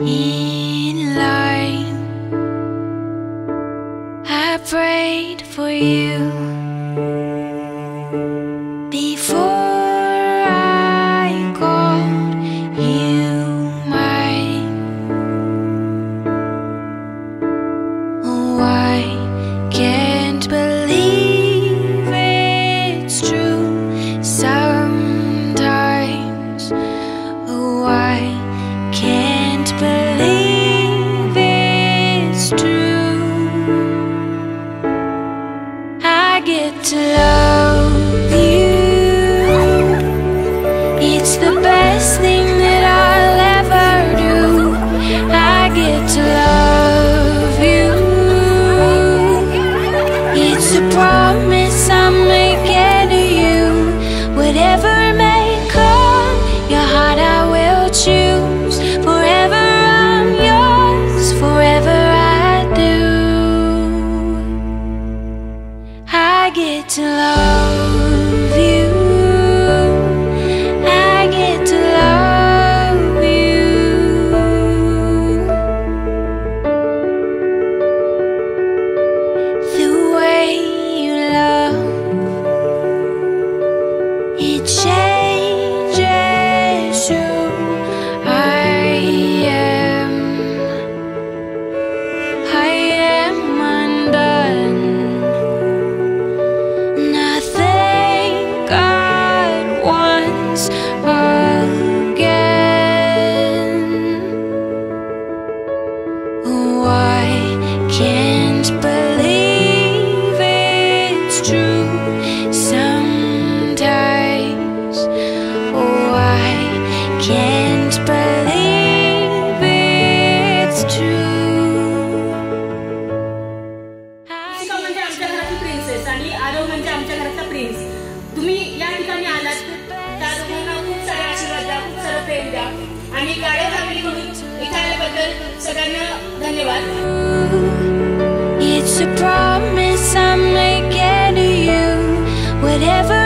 in line. I prayed for you before I called you mine. Oh, I can't believe it's true sometimes. Oh, I can't believe it's true. I get to love you. It's the best thing that I'll ever do. I get to love you. It's a promise I'm making to you. Whatever may come, your heart I will choose. Forever I'm yours, forever I do. I get to love you. I get to love you. The way you love, it changes who I am. I am undone. Nothing God wants again. Oh, I can't believe it's true sometimes. Oh, I can't believe it's true. शिका म्हणजे आमच्या घराची princess आणि आरव म्हणजे आमच्या घराचा prince. तुम्ही या ठिकाणी आलात त्या दोघांना खूप सारे आशीर्वाद द्या, खूप सारं प्रेम द्या आणि गाड्या फॅमिलीकडून इथे आल्याबद्दल सगळ्यांना धन्यवाद. It's a promise I'm making to you. Whatever